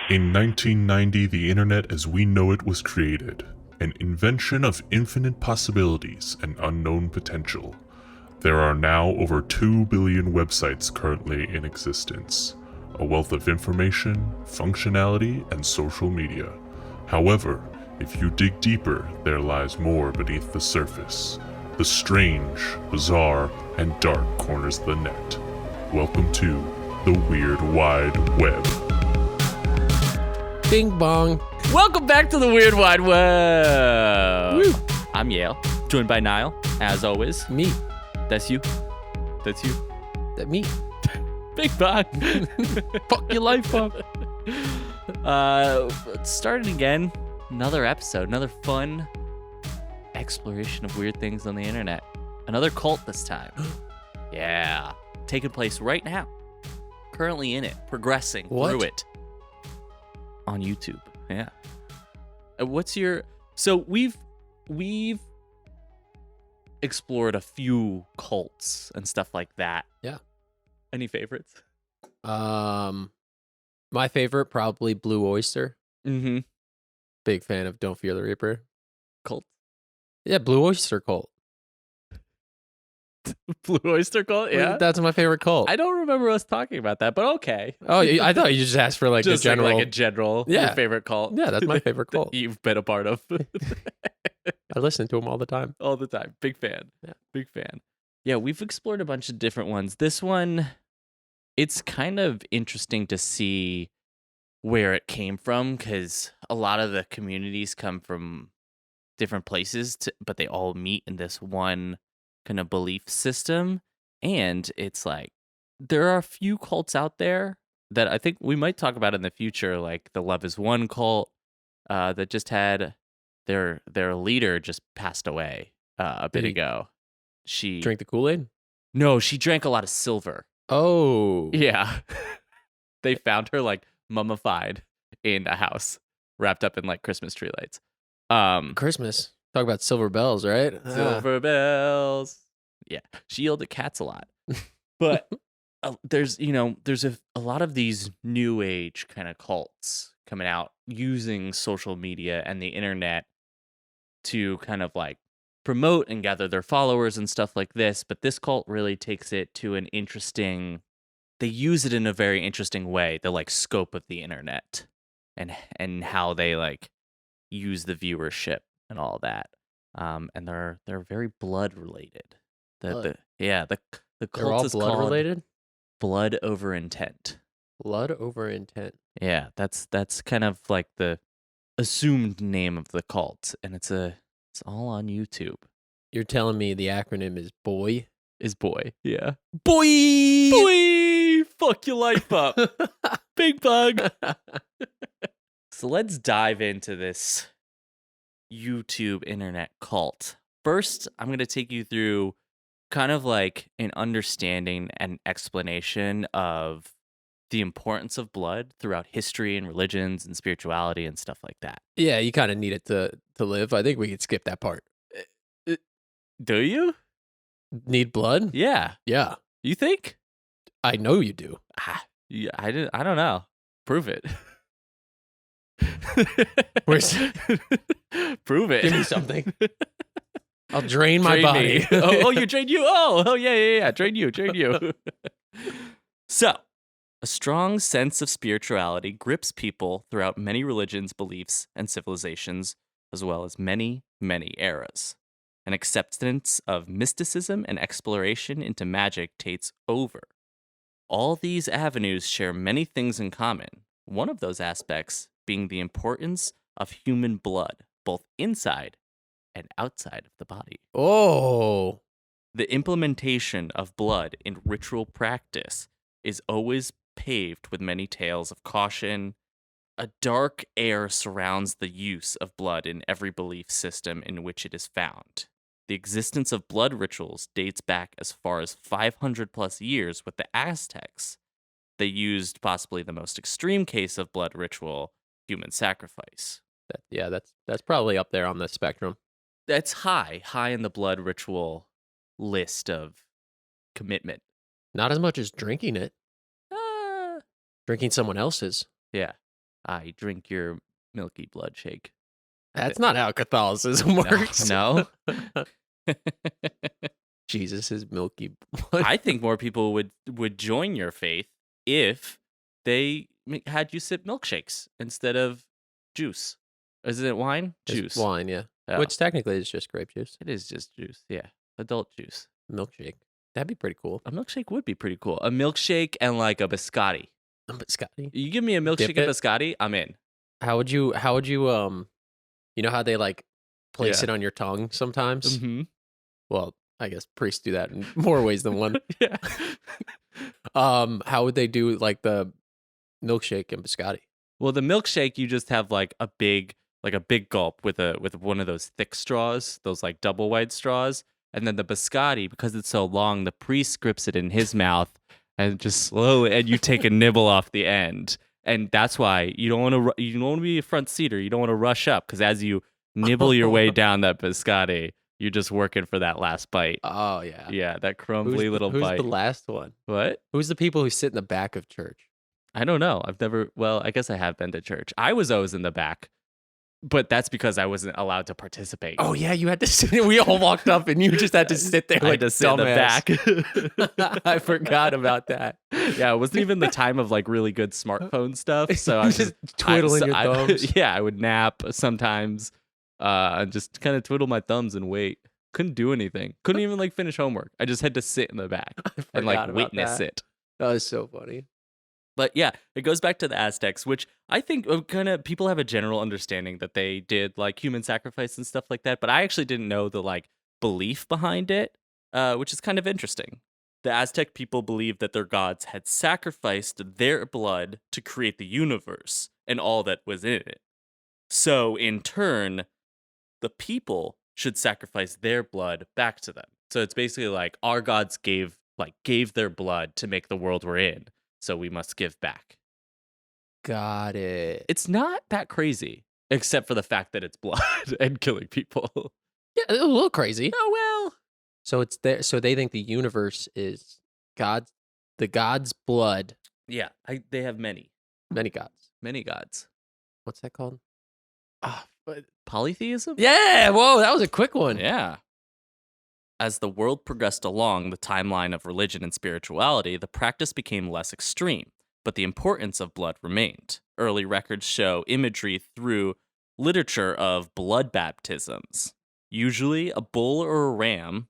In 1990, the internet as we know it was created, an invention of infinite possibilities and unknown potential. There are now over 2 billion websites currently in existence, a wealth of information, functionality, and social media. However, if you dig deeper, there lies more beneath the surface, the strange, bizarre, and dark corners of the net. Welcome to the Weird Wide Web. Bing bong. Welcome back to the Weird Wide Web. Woo. I'm Yale, joined by Niall, as always. Me. That's you. That's you. That me. Big bang. Fuck your life up. Let's start it again. Another episode, another fun exploration of weird things on the internet. Another cult this time. Yeah. Taking place right now. Currently in it. Progressing through it. On YouTube. Yeah. What's your... So we've explored a few cults and stuff like that. Yeah. Any favorites? My favorite, probably Blue Oyster. Mm-hmm. Big fan of Don't Fear the Reaper. Cult. Yeah, Blue Oyster cult. Blue Oyster cult? Yeah. That's my favorite cult. I don't remember us talking about that, but okay. Oh, I thought you just asked for like Just a general. like a general Yeah. your favorite cult. Yeah, that's my favorite cult. that you've been a part of. I listen to them all the time. All the time. Big fan. Yeah. Big fan. Yeah, we've explored a bunch of different ones. This one, it's kind of interesting to see where it came from because a lot of the communities come from different places, but they all meet in this one kind of belief system. And it's like, there are a few cults out there that I think we might talk about in the future, like the Love is One cult that just had their leader just passed away a bit ago. She Drink the Kool-Aid? No, she drank a lot of silver. Oh. Yeah. They found her like mummified in a house, wrapped up in like Christmas tree lights. Christmas. Talk about silver bells, right? Silver bells. Yeah. She yelled at cats a lot. But there's a lot of these new age kind of cults coming out using social media and the internet to kind of like promote and gather their followers and stuff like this. But this cult really takes it to an interesting, they use it in a very interesting way, the like scope of the internet and how they like use the viewership and all that. And they're very blood related. The cult They're all is blood called related? Blood Over Intent. Blood over intent. Yeah, that's kind of like the assumed name of the cult, and it's all on YouTube. You're telling me the acronym is BOY? Is boy. Yeah. Boy! Boy! Fuck your life up. Big bug. So let's dive into this YouTube internet cult. First, I'm going to take you through kind of like an understanding and explanation of the importance of blood throughout history and religions and spirituality and stuff like that. Yeah, you kind of need it to live. I think we could skip that part. Do you? Need blood? Yeah. Yeah. You think? I know you do. Yeah, I don't know. Prove it. Prove it. Give me something. I'll drain my Drain body. me. Oh, you drain you? Oh, yeah. Drain you. So, a strong sense of spirituality grips people throughout many religions, beliefs, and civilizations, as well as many, many eras. An acceptance of mysticism and exploration into magic takes over. All these avenues share many things in common, one of those aspects being the importance of human blood, both inside and outside of the body. Oh. The implementation of blood in ritual practice is always paved with many tales of caution. A dark air surrounds the use of blood in every belief system in which it is found. The existence of blood rituals dates back as far as 500 plus years with the Aztecs. They used possibly the most extreme case of blood ritual, human sacrifice. That's probably up there on the spectrum. That's high in the blood ritual list of commitment. Not as much as drinking it. Drinking someone else's. Yeah. I drink your milky blood shake. That's not how Catholicism works. No. Jesus is milky blood. I think more people would join your faith if they had you sip milkshakes instead of juice. Is it wine? It's Juice. wine, yeah. Oh, Which technically is just grape juice. it is just juice. Yeah. Adult juice. Milkshake. That'd be pretty cool. A milkshake would be pretty cool. A milkshake and like a biscotti. But Scotty, You give me a milkshake Dip and it? biscotti, I'm in. how would you you know how they like place Yeah. it on your tongue sometimes? Mm-hmm. Well, I guess priests do that in more ways than one. Yeah. How would they do like the milkshake and biscotti? Well, the milkshake you just have like a big gulp with one of those thick straws, those like double wide straws, and then the biscotti, because it's so long, the priest grips it in his mouth and just slowly, and you take a nibble off the end, and that's why you don't want to be a front seater. You don't want to rush up because as you nibble your way down that biscotti, you're just working for that last bite. Oh yeah. Yeah, that crumbly little who's bite. the last one? What? Who's the people who sit in the back of church? I don't know. I've never. Well, I guess I have been to church. I was always in the back, but that's because I wasn't allowed to participate. Oh yeah, you had to sit. We all walked up and you just had to sit there I like had to sit in the dumbass. back. I forgot about that. Yeah, it wasn't even the time of like really good smartphone stuff. So I was Just twiddling your thumbs. Yeah, I would nap sometimes, and just kind of twiddle my thumbs and wait. Couldn't do anything. Couldn't even like finish homework. I just had to sit in the back and like forgot about witness that. it. That was so funny. But yeah, it goes back to the Aztecs, which I think kind of people have a general understanding that they did like human sacrifice and stuff like that. But I actually didn't know the like belief behind it, which is kind of interesting. The Aztec people believed that their gods had sacrificed their blood to create the universe and all that was in it. So in turn, the people should sacrifice their blood back to them. So it's basically like our gods gave their blood to make the world we're in. So we must give back. Got it. It's not that crazy, except for the fact that it's blood and killing people. Yeah, a little crazy. Oh, well. So it's there. So they think the universe is God's, the God's blood. Yeah, they have many Many gods. What's that called? Ah, Polytheism? yeah. Whoa, that was a quick one. Yeah. As the world progressed along the timeline of religion and spirituality, the practice became less extreme, but the importance of blood remained. Early records show imagery through literature of blood baptisms. Usually, a bull or a ram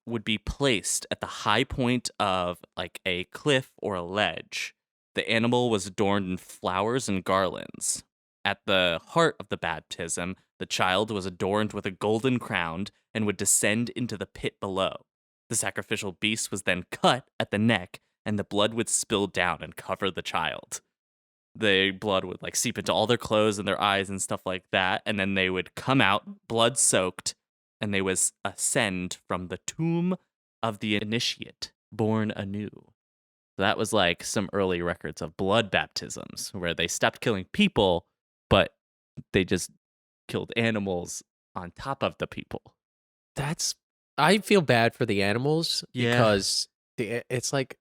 would be placed at the high point of like a cliff or a ledge. The animal was adorned in flowers and garlands. At the heart of the baptism, the child was adorned with a golden crown and would descend into the pit below. The sacrificial beast was then cut at the neck, and the blood would spill down and cover the child. The blood would like seep into all their clothes and their eyes and stuff like that, and then they would come out blood soaked, and they would ascend from the tomb of the initiate, born anew. So that was like some early records of blood baptisms where they stopped killing people, but they just killed animals on top of the people. I feel bad for the animals Yeah. because it's like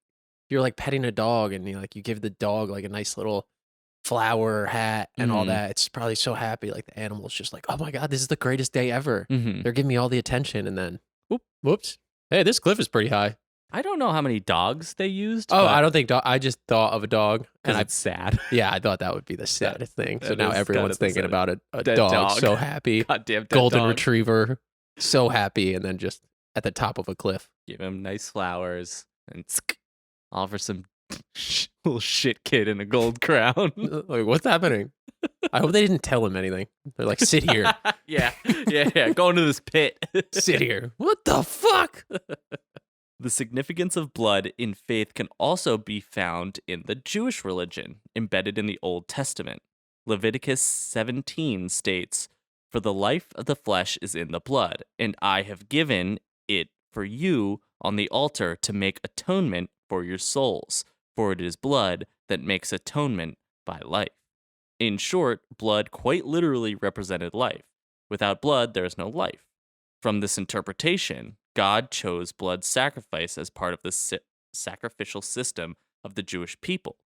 you're like petting a dog and you give the dog like a nice little flower hat and all Mhm. that. It's probably so happy. Like the animal's just like, oh my God, this is the greatest day ever. Mm-hmm. They're giving me all the attention. And then, whoops. Hey, this cliff is pretty high. I don't know how many dogs they used. Oh, but- I don't think I just thought of a dog. 'cause And it's sad. I thought that would be the saddest thing. So that now is everyone's kinda thinking sad. about a Dead dog, dog. so happy. Goddamn dead Golden dog. retriever, so happy. And then just at the top of a cliff. Give him nice flowers and all for some little shit kid in a gold crown. Like, what's happening? I hope they didn't tell him anything. They're like, sit here. yeah. Go into this pit. Sit here. What the fuck? The significance of blood in faith can also be found in the Jewish religion, embedded in the Old Testament. Leviticus 17 states, "For the life of the flesh is in the blood, and I have given it for you on the altar to make atonement for your souls, for it is blood that makes atonement by life." In short, blood quite literally represented life. Without blood, there is no life. From this interpretation, God chose blood sacrifice as part of the sacrificial system of the Jewish people.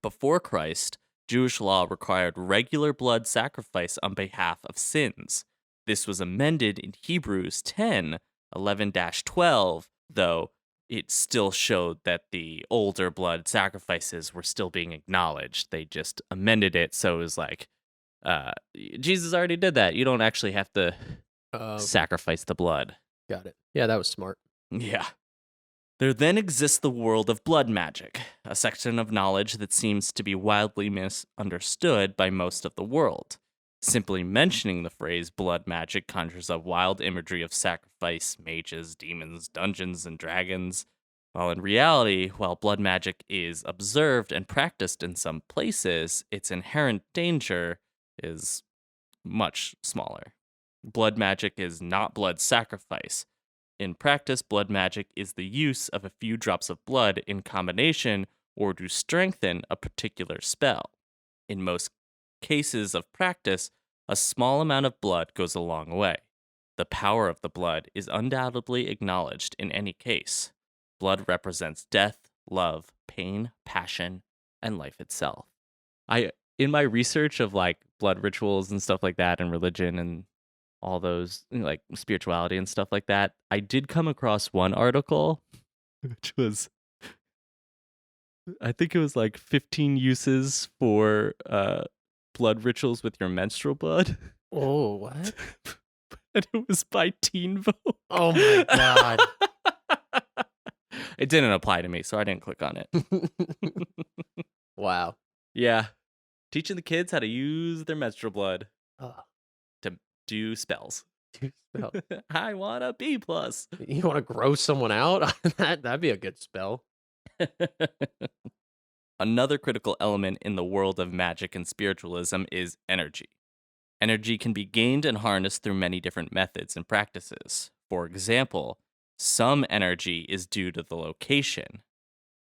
Before Christ, Jewish law required regular blood sacrifice on behalf of sins. This was amended in Hebrews 10:11-12, though it still showed that the older blood sacrifices were still being acknowledged. They just amended it so it was like, Jesus already did that. You don't actually have to sacrifice the blood. Got it. Yeah, that was smart. Yeah. There then exists the world of blood magic, a section of knowledge that seems to be wildly misunderstood by most of the world. Simply mentioning the phrase blood magic conjures up wild imagery of sacrifice, mages, demons, dungeons, and dragons, while in reality, while blood magic is observed and practiced in some places, its inherent danger is much smaller. Blood magic is not blood sacrifice. In practice, blood magic is the use of a few drops of blood in combination or to strengthen a particular spell. In most cases of practice, a small amount of blood goes a long way. The power of the blood is undoubtedly acknowledged in any case. Blood represents death, love, pain, passion, and life itself. In my research of like blood rituals and stuff like that and religion and all those like spirituality and stuff like that, I did come across one article which was, I think it was like 15 uses for blood rituals with your menstrual blood. Oh, what? And it was by Teen Vogue. Oh my god. It didn't apply to me, so I didn't click on it. Wow. Yeah. Teaching the kids how to use their menstrual blood to do spells. Spell. I want a B+. You want to gross someone out? That'd be a good spell. Another critical element in the world of magic and spiritualism is energy. Energy can be gained and harnessed through many different methods and practices. For example, some energy is due to the location.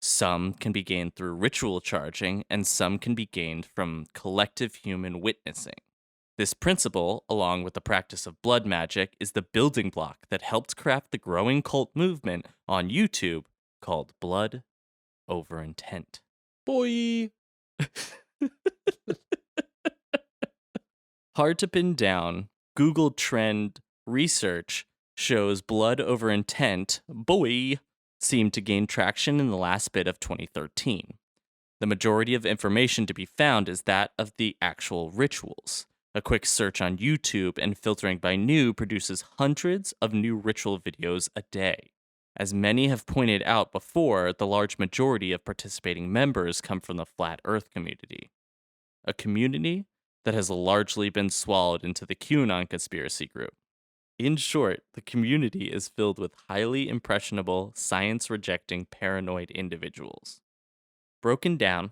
Some can be gained through ritual charging, and some can be gained from collective human witnessing. This principle, along with the practice of blood magic, is the building block that helped craft the growing cult movement on YouTube called Blood Over Intent. Boy. Hard to pin down, Google Trend research shows blood over intent, seemed to gain traction in the last bit of 2013. The majority of information to be found is that of the actual rituals. A quick search on YouTube and filtering by new produces hundreds of new ritual videos a day. As many have pointed out before, the large majority of participating members come from the Flat Earth community. A community that has largely been swallowed into the QAnon conspiracy group. In short, the community is filled with highly impressionable, science-rejecting, paranoid individuals. Broken down,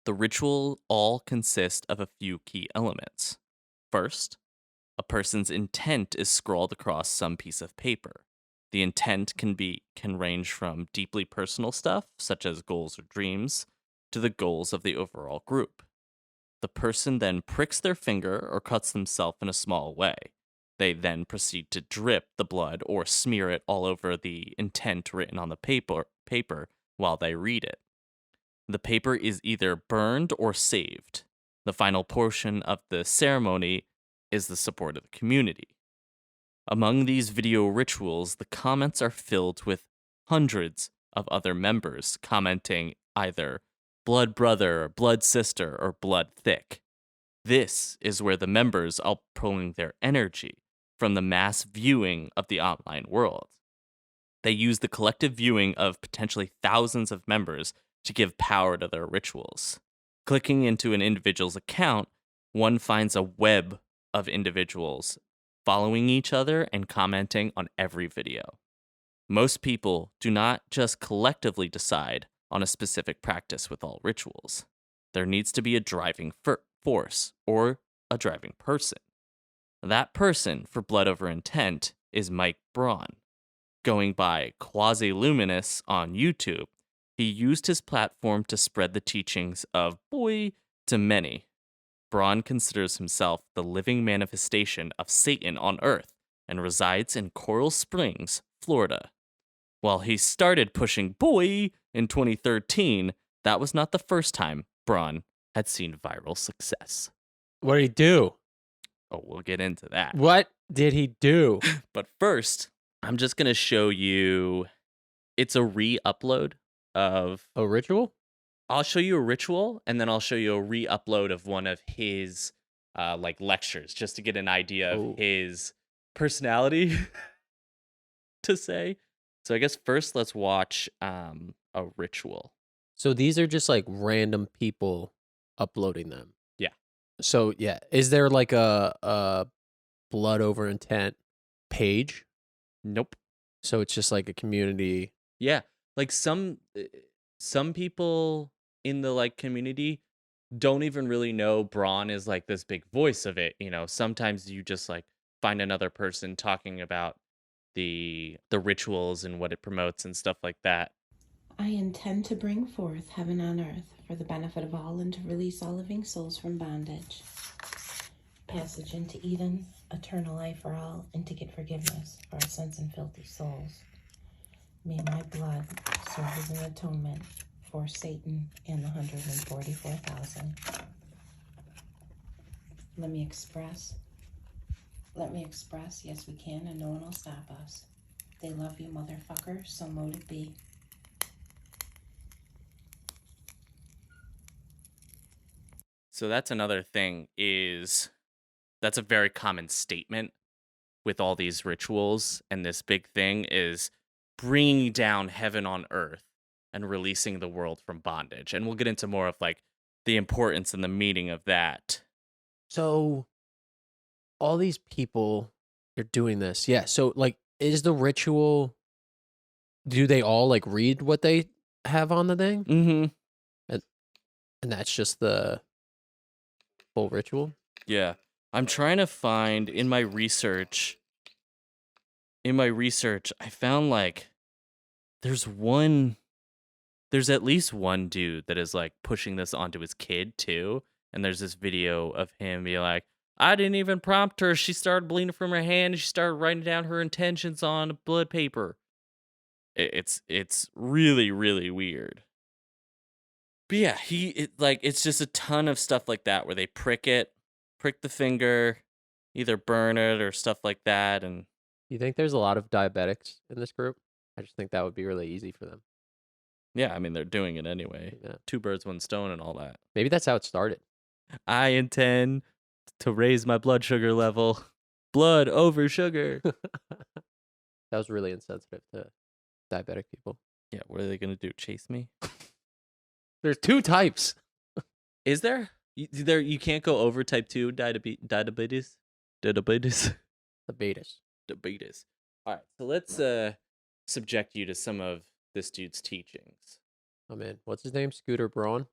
the ritual all consist of a few key elements. First, a person's intent is scrawled across some piece of paper. The intent can range from deeply personal stuff, such as goals or dreams, to the goals of the overall group. The person then pricks their finger or cuts themselves in a small way. They then proceed to drip the blood or smear it all over the intent written on the paper while they read it. The paper is either burned or saved. The final portion of the ceremony is the support of the community. Among these video rituals, the comments are filled with hundreds of other members commenting either blood brother, or blood sister, or blood thick. This is where the members are pulling their energy from the mass viewing of the online world. They use the collective viewing of potentially thousands of members to give power to their rituals. Clicking into an individual's account, one finds a web of individuals following each other and commenting on every video. Most people do not just collectively decide on a specific practice with all rituals. There needs to be a driving force or a driving person. That person for Blood Over Intent is Mike Braun. Going by Quasi-Luminous on YouTube, he used his platform to spread the teachings of Boy to many. Braun considers himself the living manifestation of Satan on Earth and resides in Coral Springs, Florida. While he started pushing Boy in 2013, that was not the first time Braun had seen viral success. What did he do? Oh, we'll get into that. What did he do? But first, I'm just going to show you, it's a re-upload of... A ritual? I'll show you a ritual, and then I'll show you a re-upload of one of his like lectures, just to get an idea of his personality, to say. So I guess first let's watch a ritual. So these are just like random people uploading them. Yeah. So yeah, is there like a blood over intent page? Nope. So it's just like a community. Yeah, like some people in the like community don't even really know Braun is like this big voice of it. You know, sometimes you just like find another person talking about the rituals and what it promotes and stuff like that. I intend to bring forth heaven on earth for the benefit of all and to release all living souls from bondage. Passage into Eden, eternal life for all, and to get forgiveness for our sins and filthy souls. May my blood serve as an atonement for Satan and the 144,000. Let me express, yes we can, and no one will stop us. They love you, motherfucker, so mote it be. So that's another thing, is that's a very common statement with all these rituals, and this big thing is bringing down heaven on earth and releasing the world from bondage. And we'll get into more of like the importance and the meaning of that. So all these people are doing this. Yeah. So like, is the ritual, do they all like read what they have on the thing? Mm-hmm. And that's just the full ritual? Yeah. I'm trying to find in my research, I found like there's at least one dude that is like pushing this onto his kid too. And there's this video of him being like, I didn't even prompt her. She started bleeding from her hand and she started writing down her intentions on blood paper. It's really, really weird. But yeah, it's just a ton of stuff like that where they prick the finger, either burn it or stuff like that. And You think there's a lot of diabetics in this group? I just think that would be really easy for them. yeah, I mean, they're doing it anyway. Yeah. 2 birds, 1 stone and all that. Maybe that's how it started. I intend to raise my blood sugar level. Blood over sugar. That was really insensitive to diabetic people. Yeah, what are they going to do? Chase me? There's 2 types. Is there? You can't go over type 2 diabetes? Diabetes? The betas. Diabetes. All right, so let's subject you to some of this dude's teachings. Oh man, what's his name? Scooter Braun?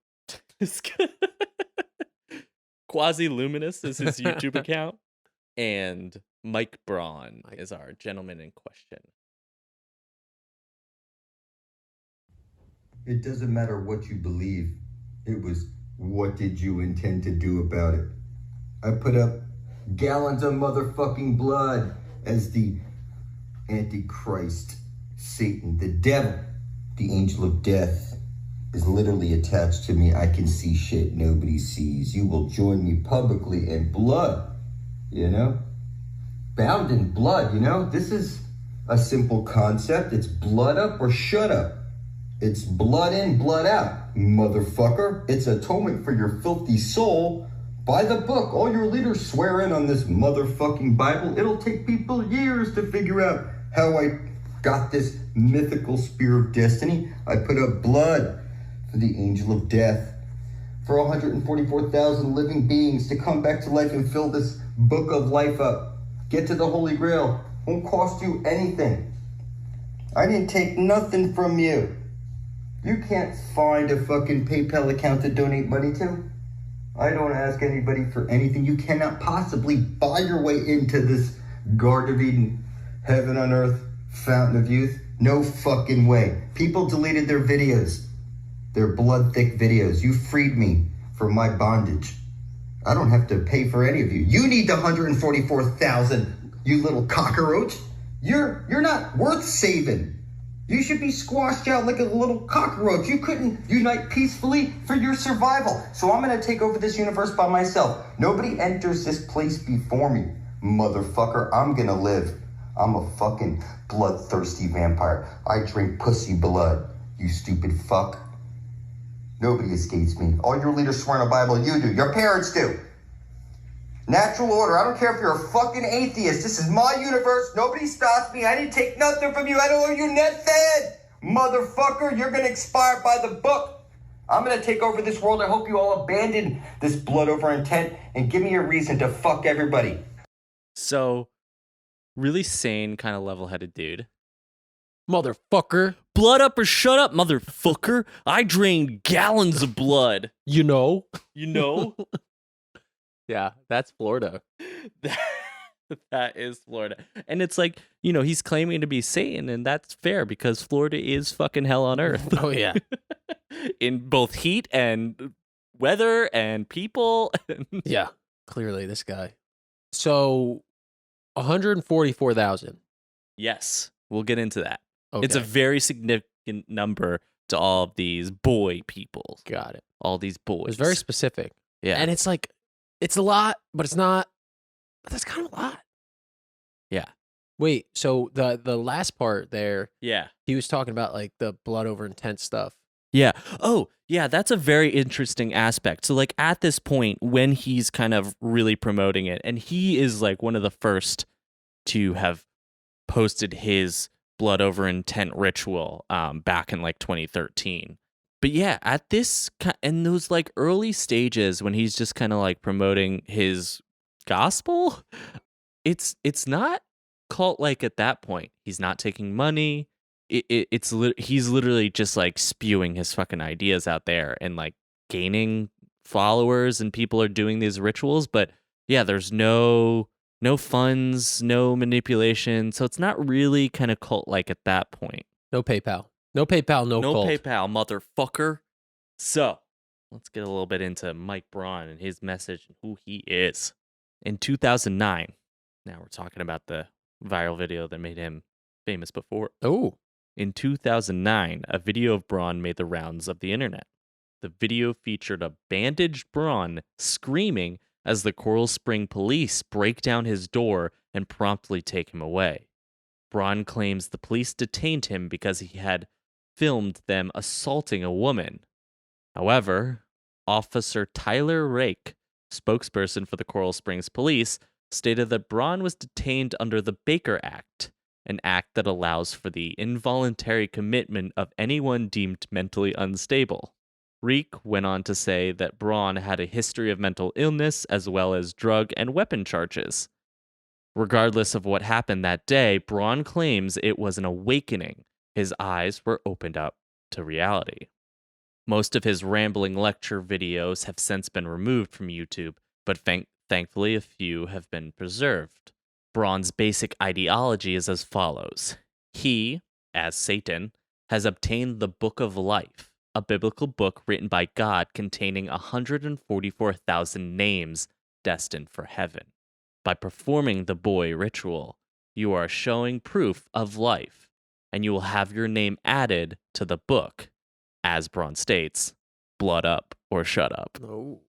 Quasi Luminous is his YouTube account. And Mike Braun is our gentleman in question. It doesn't matter what you believe. It was, what did you intend to do about it? I put up gallons of motherfucking blood as the Antichrist, Satan, the devil, the angel of death is literally attached to me. I can see shit nobody sees. You will join me publicly in blood, you know? Bound in blood, you know? This is a simple concept. It's blood up or shut up. It's blood in, blood out, motherfucker. It's atonement for your filthy soul. By the book, all your leaders swear in on this motherfucking Bible. It'll take people years to figure out how I got this mythical spear of destiny. I put up blood for the angel of death, for 144,000 living beings to come back to life and fill this book of life up. Get to the Holy Grail. Won't cost you anything. I didn't take nothing from you. You can't find a fucking PayPal account to donate money to. I don't ask anybody for anything. You cannot possibly buy your way into this Garden of Eden, heaven on earth, fountain of youth. No fucking way. People deleted their videos, their blood-thick videos. You freed me from my bondage. I don't have to pay for any of you. You need the 144,000, you little cockroach. You're not worth saving. You should be squashed out like a little cockroach. You couldn't unite peacefully for your survival. So I'm gonna take over this universe by myself. Nobody enters this place before me, motherfucker. I'm gonna live. I'm a fucking bloodthirsty vampire. I drink pussy blood, you stupid fuck. Nobody escapes me. All your leaders swear in the Bible, you do. Your parents do. Natural order. I don't care if you're a fucking atheist. This is my universe. Nobody stops me. I didn't take nothing from you. I don't owe you nothing. Motherfucker, you're gonna expire by the book. I'm gonna take over this world. I hope you all abandon this blood over intent and give me a reason to fuck everybody. So, really sane, kind of level-headed dude. Motherfucker. Blood up or shut up, motherfucker. I drained gallons of blood. You know? You know? Yeah, that's Florida. That is Florida. And it's like, you know, he's claiming to be Satan, and that's fair because Florida is fucking hell on earth. Oh, yeah. In both heat and weather and people. Yeah, clearly this guy. So, 144,000. Yes, we'll get into that. Okay. It's a very significant number to all of these boy people. Got it. All these boys. It's very specific. Yeah. And it's like, it's a lot, but it's not. But that's kind of a lot. Yeah. Wait, so the last part there, Yeah. he was talking about like the blood over intent stuff. Yeah. Oh, yeah, that's a very interesting aspect. So like at this point when he's kind of really promoting it, and he is like one of the first to have posted his blood over intent ritual back in like 2013. But yeah, at this in those like early stages when he's just kind of like promoting his gospel, it's not cult like at that point. He's not taking money. He's literally just like spewing his fucking ideas out there and like gaining followers, and people are doing these rituals. But yeah, there's no funds, no manipulation, so it's not really kind of cult like at that point. No PayPal. No PayPal, no cult. PayPal, motherfucker. So let's get a little bit into Mike Braun and his message and who he is. In 2009, now we're talking about the viral video that made him famous before. Oh. In 2009, a video of Braun made the rounds of the internet. The video featured a bandaged Braun screaming as the Coral Spring police break down his door and promptly take him away. Braun claims the police detained him because he had filmed them assaulting a woman. However, Officer Tyler Rake, spokesperson for the Coral Springs Police, stated that Braun was detained under the Baker Act, an act that allows for the involuntary commitment of anyone deemed mentally unstable. Reek went on to say that Braun had a history of mental illness as well as drug and weapon charges. Regardless of what happened that day, Braun claims it was an awakening. His eyes were opened up to reality. Most of his rambling lecture videos have since been removed from YouTube, but thankfully a few have been preserved. Braun's basic ideology is as follows. He, as Satan, has obtained the Book of Life, a biblical book written by God containing 144,000 names destined for heaven. By performing the boy ritual, you are showing proof of life, and you will have your name added to the book. As Braun states, blood up or shut up. Oh.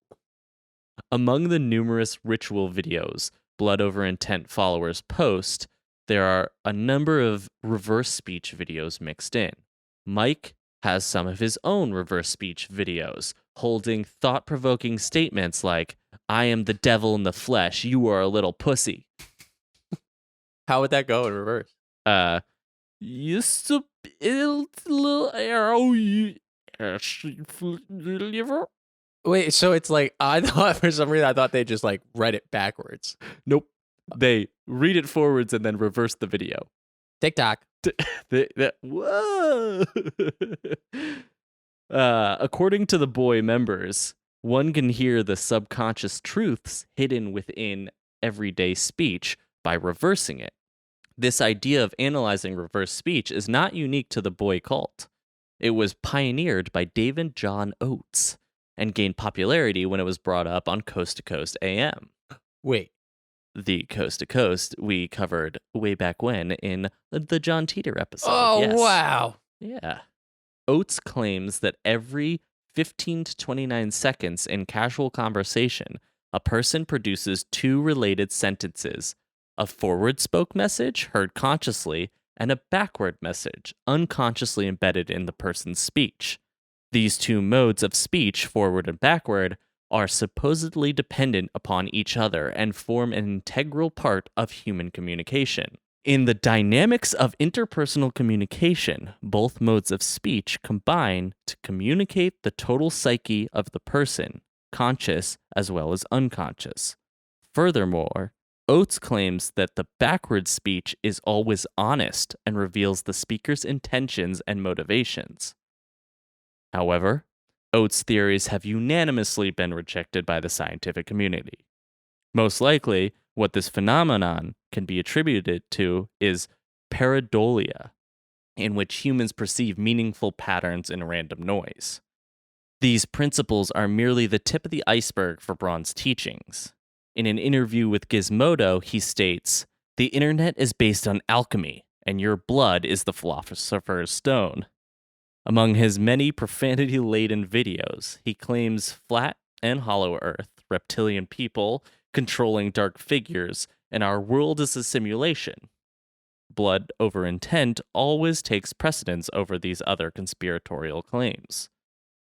Among the numerous ritual videos Blood Over Intent followers post, there are a number of reverse speech videos mixed in. Mike has some of his own reverse speech videos, holding thought-provoking statements like, I am the devil in the flesh, you are a little pussy. How would that go in reverse? Used to little arrow. Wait, so it's like, I thought for some reason, I thought they just like read it backwards. Nope. They read it forwards and then reverse the video. TikTok. Whoa! According to the boy members, one can hear the subconscious truths hidden within everyday speech by reversing it. This idea of analyzing reverse speech is not unique to the boy cult. It was pioneered by David John Oates and gained popularity when it was brought up on Coast to Coast AM. Wait, the Coast to Coast we covered way back when in the John Teeter episode. Oh, Yes. wow. Yeah. Oates claims that every 15 to 29 seconds in casual conversation, a person produces 2 related sentences, a forward spoke message heard consciously and a backward message unconsciously embedded in the person's speech. These 2 modes of speech, forward and backward, are supposedly dependent upon each other and form an integral part of human communication. In the dynamics of interpersonal communication, both modes of speech combine to communicate the total psyche of the person, conscious as well as unconscious. Furthermore, Oates claims that the backward speech is always honest and reveals the speaker's intentions and motivations. However, Oates' theories have unanimously been rejected by the scientific community. Most likely, what this phenomenon can be attributed to is pareidolia, in which humans perceive meaningful patterns in random noise. These principles are merely the tip of the iceberg for Braun's teachings. In an interview with Gizmodo, he states, "The internet is based on alchemy, and your blood is the philosopher's stone." Among his many profanity-laden videos, he claims flat and hollow Earth, reptilian people, controlling dark figures, and our world is a simulation. Blood over intent always takes precedence over these other conspiratorial claims.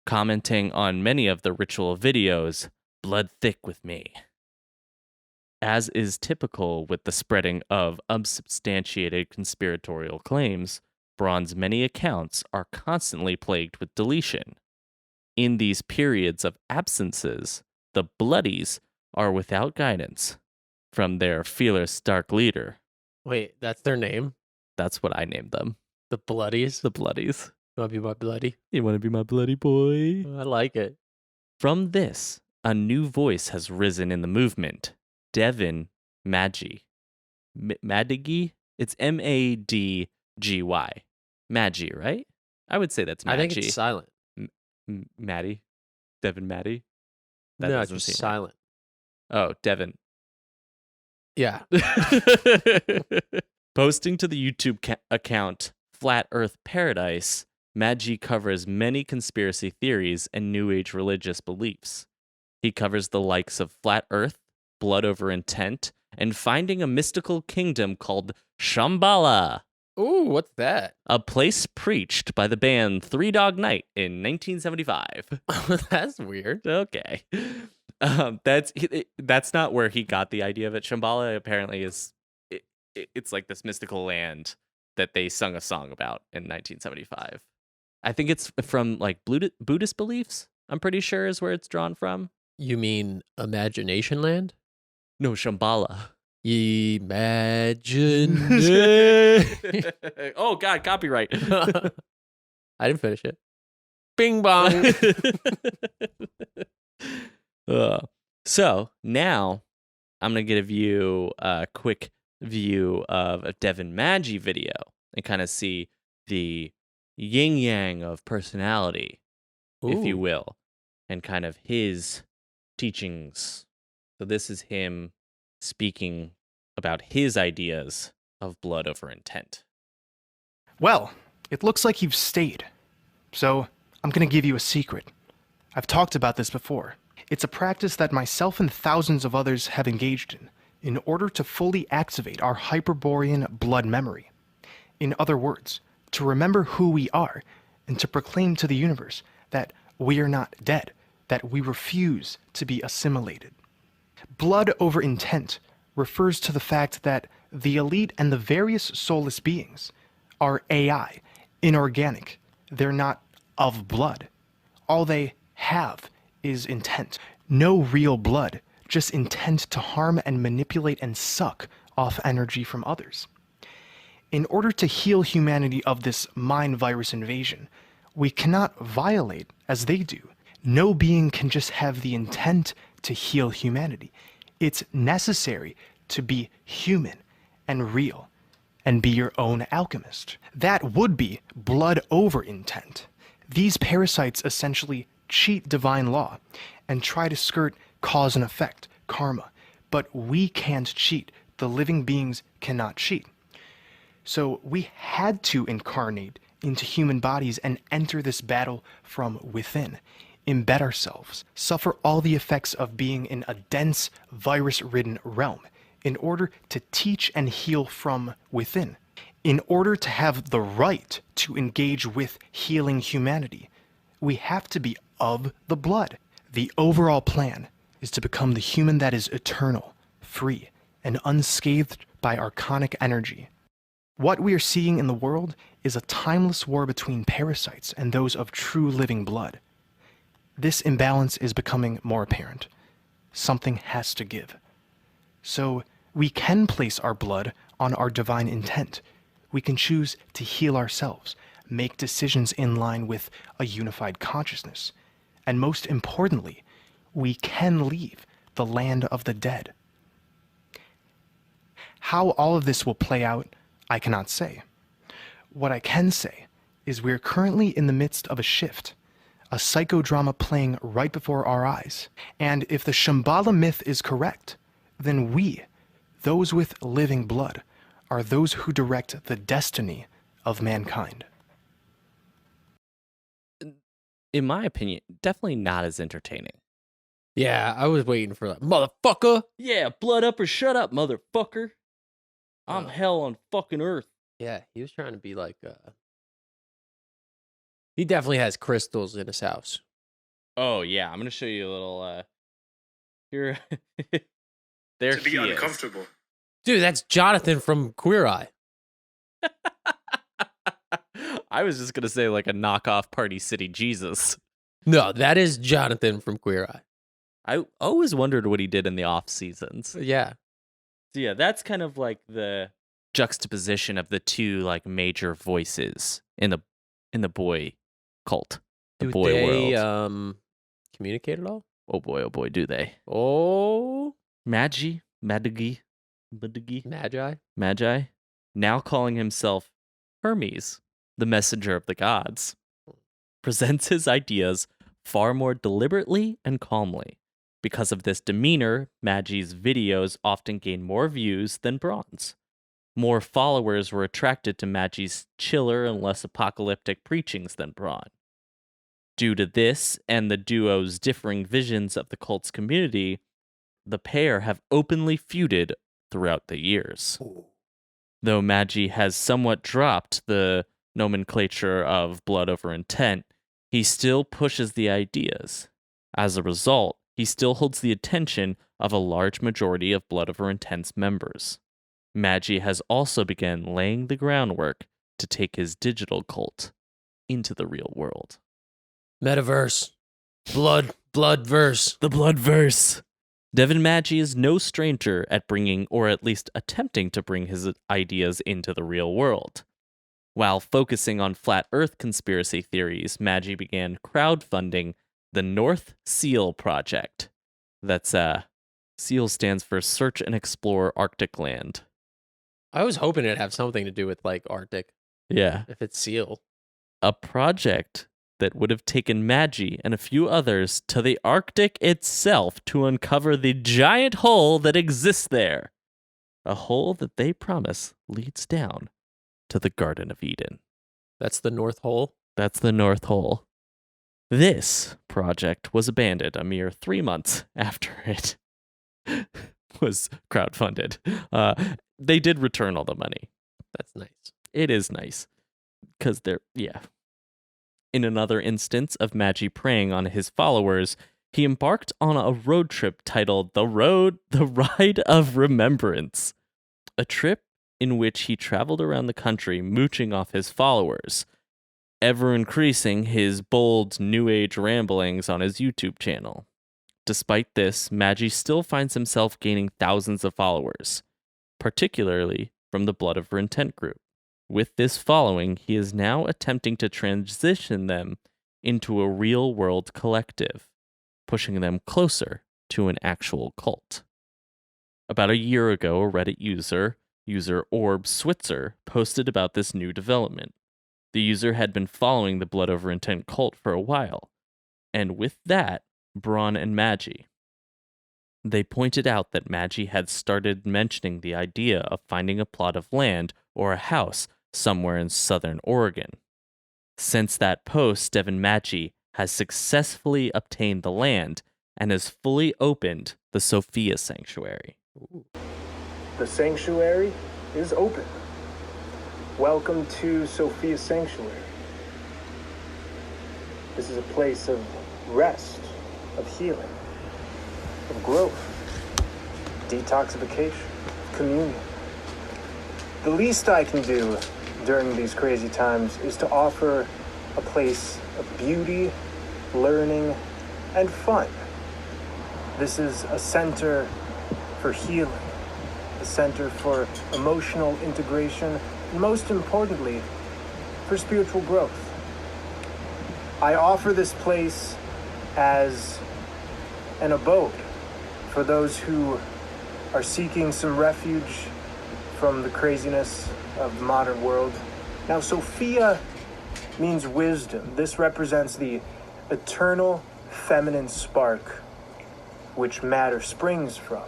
Commenting on many of the ritual videos, "Blood thick with me." As is typical with the spreading of unsubstantiated conspiratorial claims, Braun's many accounts are constantly plagued with deletion. In these periods of absences, the Bloodies are without guidance from their fearless dark leader. Wait, that's their name? That's what I named them. The Bloodies? The Bloodies. You want to be my bloody? You want to be my bloody boy? I like it. From this, a new voice has risen in the movement. Devin Maggi. Madigi? It's Madgy. Maggi, right? I would say that's Maggi. I think it's silent. Maddie? Devin Maddie? That No, it's doesn't just seem right. silent. Oh, Devin. Yeah. Posting to the YouTube account Flat Earth Paradise, Maggi covers many conspiracy theories and New Age religious beliefs. He covers the likes of Flat Earth, blood over intent, and finding a mystical kingdom called Shambhala, Ooh, what's that? a place preached by the band Three Dog Night in 1975. That's weird. Okay. That's not where he got the idea of it. Shambhala apparently is it's like this mystical land that they sung a song about in 1975. I think it's from like Buddhist beliefs. I'm pretty sure is where it's drawn from. You mean Imagination Land? No, Shambhala. Imagine. Oh God, copyright. I didn't finish it. Bing bong. So now I'm gonna give you a quick view of a Devin Maggi video and kind of see the yin yang of personality, if you Ooh. will, and kind of his teachings. So this is him speaking about his ideas of blood over intent. Well, it looks like you've stayed. So, I'm gonna give you a secret. I've talked about this before. It's a practice that myself and thousands of others have engaged in order to fully activate our Hyperborean blood memory. In other words, to remember who we are and to proclaim to the universe that we are not dead, that we refuse to be assimilated. Blood over intent refers to the fact that the elite and the various soulless beings are AI, inorganic. They're not of blood. All they have is intent. No real blood, just intent to harm and manipulate and suck off energy from others. In order to heal humanity of this mind virus invasion, we cannot violate as they do. No being can just have the intent to heal humanity. It's necessary to be human and real and be your own alchemist. That would be blood over intent. These parasites essentially cheat divine law and try to skirt cause and effect, karma, but we can't cheat. The living beings cannot cheat. So we had to incarnate into human bodies and enter this battle from within, embed ourselves, suffer all the effects of being in a dense, virus-ridden realm, in order to teach and heal from within, in order to have the right to engage with healing humanity. We have to be of the blood. The overall plan is to become the human that is eternal, free, and unscathed by archonic energy. What we are seeing in the world is a timeless war between parasites and those of true living blood. This imbalance is becoming more apparent. Something has to give. So we can place our blood on our divine intent. We can choose to heal ourselves, make decisions in line with a unified consciousness. And most importantly, we can leave the land of the dead. How all of this will play out, I cannot say. What I can say is we're currently in the midst of a shift, a psychodrama playing right before our eyes. And if the Shambhala myth is correct, then we, those with living blood, are those who direct the destiny of mankind. In my opinion, definitely not as entertaining. Yeah, I was waiting for that. Motherfucker! Yeah, blood up or shut up, motherfucker. I'm Oh. hell on fucking earth. Yeah, he was trying to be like, he definitely has crystals in his house. Oh yeah, I'm gonna show you a little. Here, there To be he is. uncomfortable. Dude, that's Jonathan from Queer Eye. I was just gonna say like a knockoff Party City Jesus. No, that is Jonathan from Queer Eye. I always wondered what he did in the off seasons. Yeah. So yeah, that's kind of like the juxtaposition of the two like major voices in the boy cult, the Do boy they, world. communicate at all? Oh boy, do they? Oh, Magi, Magi. now calling himself Hermes, the messenger of the gods, presents his ideas far more deliberately and calmly. Because of this demeanor, Magi's videos often gain more views than Braun's. More followers were attracted to Magi's chiller and less apocalyptic preachings than Braun. Due to this and the duo's differing visions of the cult's community, the pair have openly feuded throughout the years. Though Magi has somewhat dropped the nomenclature of blood over intent, he still pushes the ideas. As a result, he still holds the attention of a large majority of Blood Over Intent's members. Magi has also begun laying the groundwork to take his digital cult into the real world. Metaverse. Bloodverse. The Bloodverse. Devin Magi is no stranger at bringing, or at least attempting to bring, his ideas into the real world. While focusing on flat Earth conspiracy theories, Magi began crowdfunding the North Seal Project. That's SEAL stands for Search and Explore Arctic Land. I was hoping it'd have something to do with like Arctic, Yeah. if it's seal. A project that would have taken Magi and a few others to the Arctic itself to uncover the giant hole that exists there. A hole that they promise leads down to the Garden of Eden. That's the North Hole. That's the North Hole. This project was abandoned a mere 3 months after it was crowdfunded. They did return all the money. That's nice. It is nice. Because in another instance of Magi preying on his followers, he embarked on a road trip titled The Ride of Remembrance. A trip in which he traveled around the country mooching off his followers, ever increasing his bold New Age ramblings on his YouTube channel. Despite this, Magi still finds himself gaining thousands of followers, particularly from the Blood Over Intent group. With this following, he is now attempting to transition them into a real-world collective, pushing them closer to an actual cult. About a year ago, a Reddit user Orb Switzer, posted about this new development. The user had been following the Blood Over Intent cult for a while, and with that, Braun and Magi. They pointed out that Maggie had started mentioning the idea of finding a plot of land or a house somewhere in southern Oregon. Since that post, Devin Maggi has successfully obtained the land and has fully opened the Sophia Sanctuary. The sanctuary is open. Welcome to Sophia Sanctuary. This is a place of rest, of healing, of growth, detoxification, communion. The least I can do during these crazy times is to offer a place of beauty, learning, and fun. This is a center for healing, a center for emotional integration, and most importantly, for spiritual growth. I offer this place as an abode for those who are seeking some refuge from the craziness of the modern world. Now, Sophia means wisdom. This represents the eternal feminine spark which matter springs from.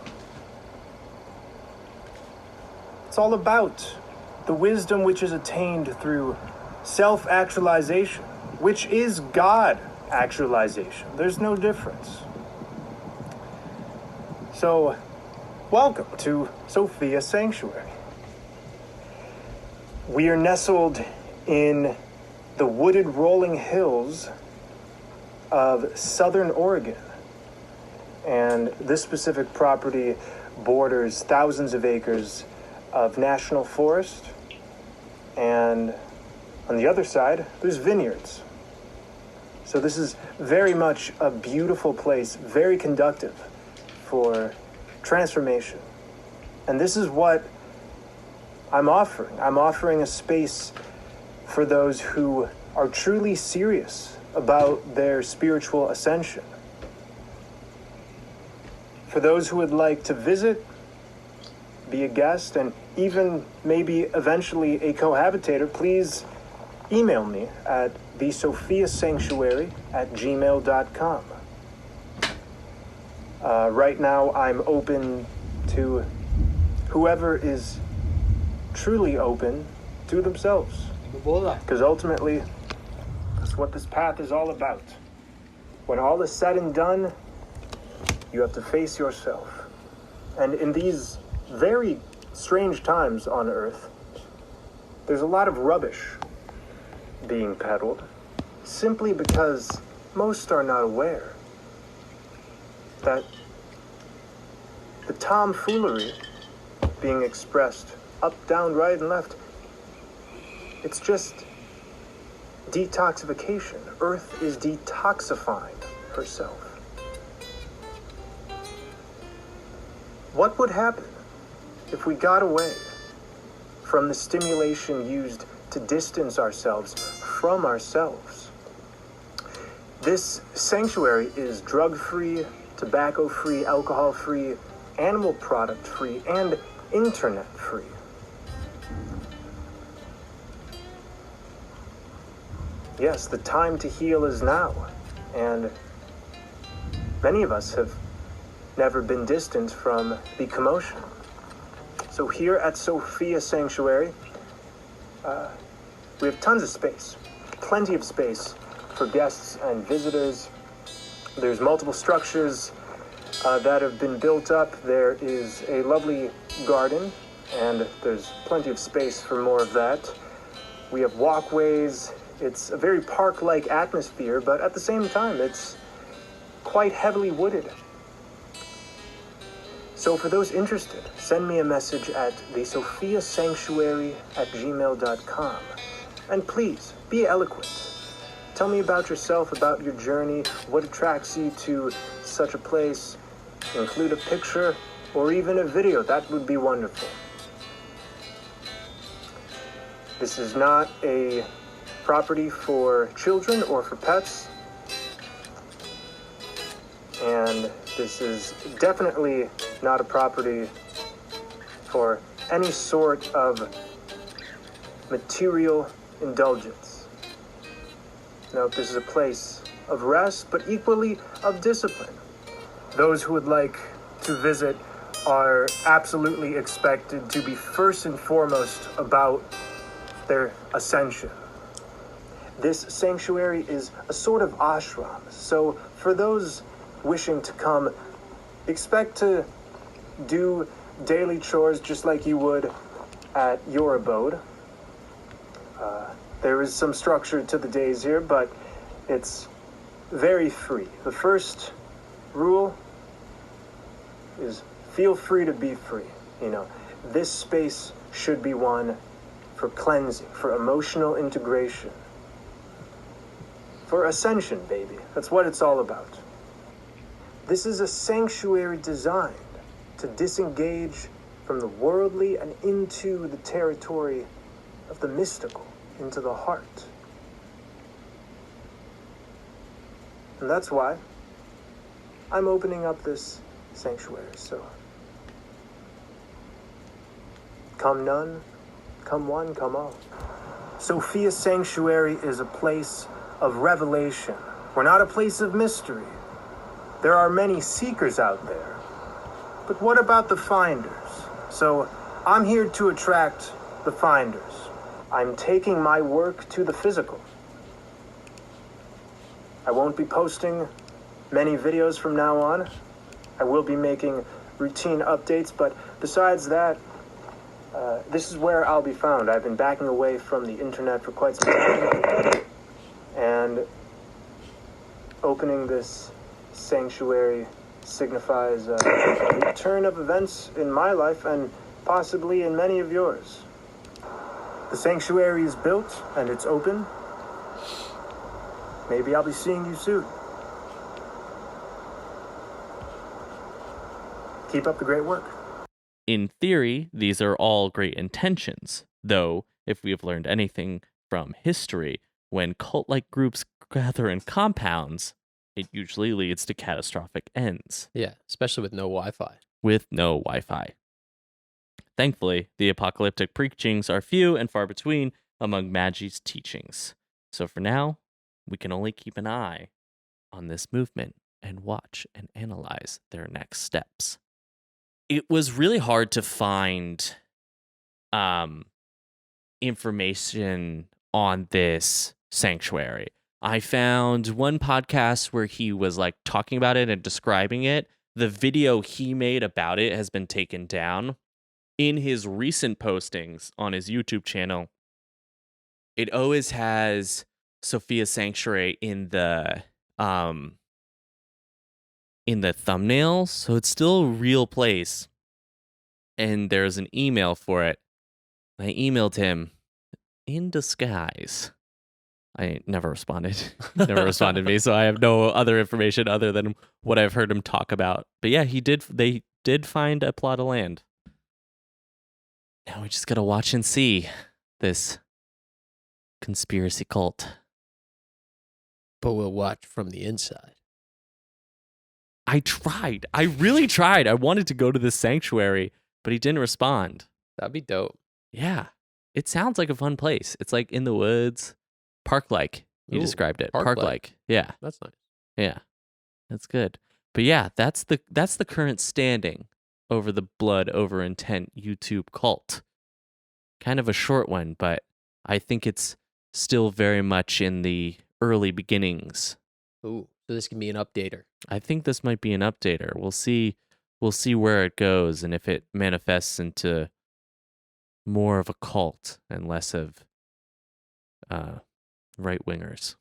It's all about the wisdom which is attained through self-actualization, which is God-actualization. There's no difference. So, welcome to Sophia Sanctuary. We are nestled in the wooded rolling hills of southern Oregon. And this specific property borders thousands of acres of national forest. And on the other side, there's vineyards. So this is very much a beautiful place, very conductive for transformation. And this is what I'm offering. I'm offering a space for those who are truly serious about their spiritual ascension. For those who would like to visit, be a guest, and even maybe eventually a cohabitator, please email me at thesophiasanctuary@gmail.com. Right now, I'm open to whoever is truly open to themselves. Because ultimately, that's what this path is all about. When all is said and done, you have to face yourself. And in these very strange times on Earth, there's a lot of rubbish being peddled, simply because most are not aware that the tomfoolery being expressed up, down, right, and left, it's just detoxification. Earth is detoxifying herself. What would happen if we got away from the stimulation used to distance ourselves from ourselves? This sanctuary is drug-free, tobacco-free, alcohol-free, animal product-free, and internet-free. Yes, the time to heal is now, and many of us have never been distant from the commotion. So here at Sophia Sanctuary, we have tons of space, plenty of space for guests and visitors. There's multiple structures that have been built up. There is a lovely garden, and there's plenty of space for more of that. We have walkways. It's a very park-like atmosphere, but at the same time, it's quite heavily wooded. So for those interested, send me a message at thesophiasanctuary@gmail.com. And please, be eloquent. Tell me about yourself, about your journey, what attracts you to such a place. Include a picture or even a video. That would be wonderful. This is not a property for children or for pets. And this is definitely not a property for any sort of material indulgence. No, this is a place of rest, but equally of discipline. Those who would like to visit are absolutely expected to be first and foremost about their ascension. This sanctuary is a sort of ashram, so for those wishing to come, expect to do daily chores just like you would at your abode. There is some structure to the days here, but it's very free. The first rule is feel free to be free. You know, this space should be one for cleansing, for emotional integration, for ascension, baby. That's what it's all about. This is a sanctuary designed to disengage from the worldly and into the territory of the mystical, into the heart. And that's why I'm opening up this sanctuary, so come none, come one, come all. Sophia's sanctuary is a place of revelation. We're not a place of mystery. There are many seekers out there. But what about the finders? So I'm here to attract the finders. I'm taking my work to the physical. I won't be posting many videos from now on. I will be making routine updates, but besides that, this is where I'll be found. I've been backing away from the internet for quite some time, and opening this sanctuary signifies a return of events in my life and possibly in many of yours. The sanctuary is built and it's open. Maybe I'll be seeing you soon. Keep up the great work. In theory, these are all great intentions, though, if we have learned anything from history, when cult-like groups gather in compounds, it usually leads to catastrophic ends. Yeah, especially with no Wi-Fi. With no Wi-Fi. Thankfully, the apocalyptic preachings are few and far between among Magi's teachings. So for now, we can only keep an eye on this movement and watch and analyze their next steps. It was really hard to find information on this sanctuary. I found one podcast where he was like talking about it and describing it. The video he made about it has been taken down. In his recent postings on his YouTube channel, it always has Sophia Sanctuary in the thumbnail, so it's still a real place. And there's an email for it. I emailed him in disguise. I never responded. Never responded to me, so I have no other information other than what I've heard him talk about. But yeah, they did find a plot of land. Now we just gotta watch and see this conspiracy cult. But we'll watch from the inside. I tried. I really tried. I wanted to go to this sanctuary, but he didn't respond. That'd be dope. Yeah. It sounds like a fun place. It's like in the woods. Park-like. You Ooh, described it. park-like. Park-like. Yeah. That's nice. Yeah. That's good. But yeah, that's the current standing over the Blood Over Intent YouTube cult. Kind of a short one, but I think it's still very much in the early beginnings. Ooh, so this can be an updater. I think this might be an updater. We'll see where it goes and if it manifests into more of a cult and less of right wingers.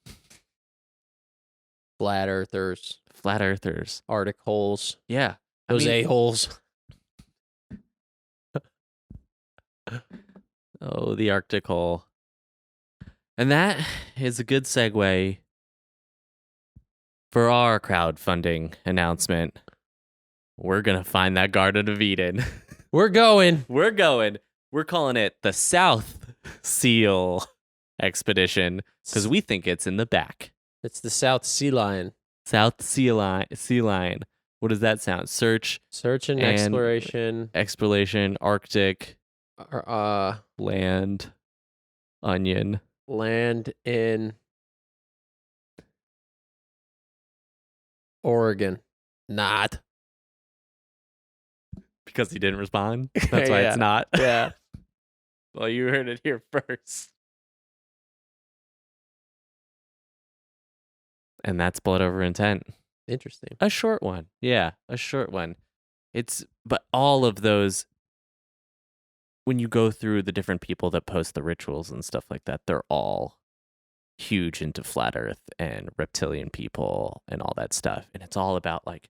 Flat earthers. Flat earthers. Arctic holes. Yeah. Those a-holes. Oh, the Arctic hole. And that is a good segue for our crowdfunding announcement. We're going to find that Garden of Eden. We're going. We're going. We're calling it the South Seal Expedition because we think it's in the back. It's the South Sea Lion. South Sea Lion. What does that sound? Search and exploration. Exploration, Arctic, land, onion. Land in Oregon. Not. Because he didn't respond. That's why Yeah. it's not. Yeah. Well, you heard it here first. And that's Blood Over Intent. Interesting. A short one. Yeah, a short one. But all of those, when you go through the different people that post the rituals and stuff like that, they're all huge into flat earth and reptilian people and all that stuff. And it's all about like,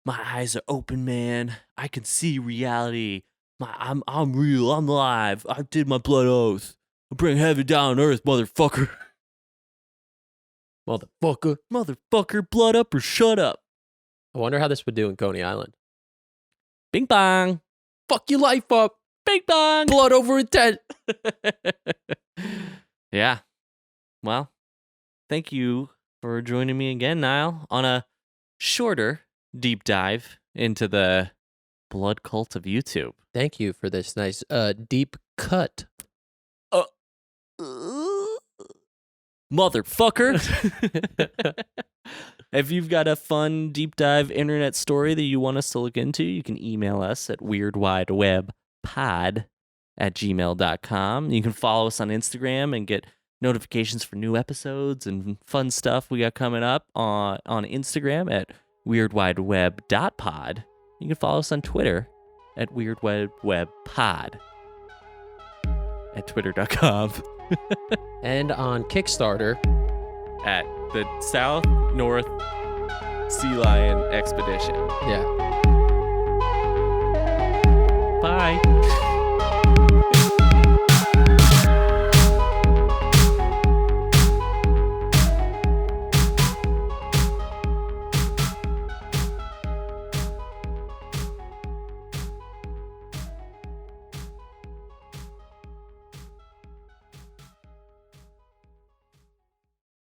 my eyes are open, man. I can see reality. I'm real. I'm alive. I did my blood oath. I bring heaven down on earth, motherfucker. Motherfucker, blood up or shut up. I wonder how this would do in Coney Island. Bing bong. Fuck your life up. Bing bong. Blood over intent. Yeah. Well, thank you for joining me again, Niall, on a shorter deep dive into the blood cult of YouTube. Thank you for this nice deep cut. Motherfucker. If you've got a fun deep dive internet story that you want us to look into, you can email us at weirdwidewebpod@gmail.com. You can follow us on Instagram and get notifications for new episodes and fun stuff we got coming up on Instagram at weirdwideweb.pod. You can follow us on Twitter at weirdwidewebpod at twitter.com. And on Kickstarter At the South North Sea Lion Expedition. Yeah. Bye.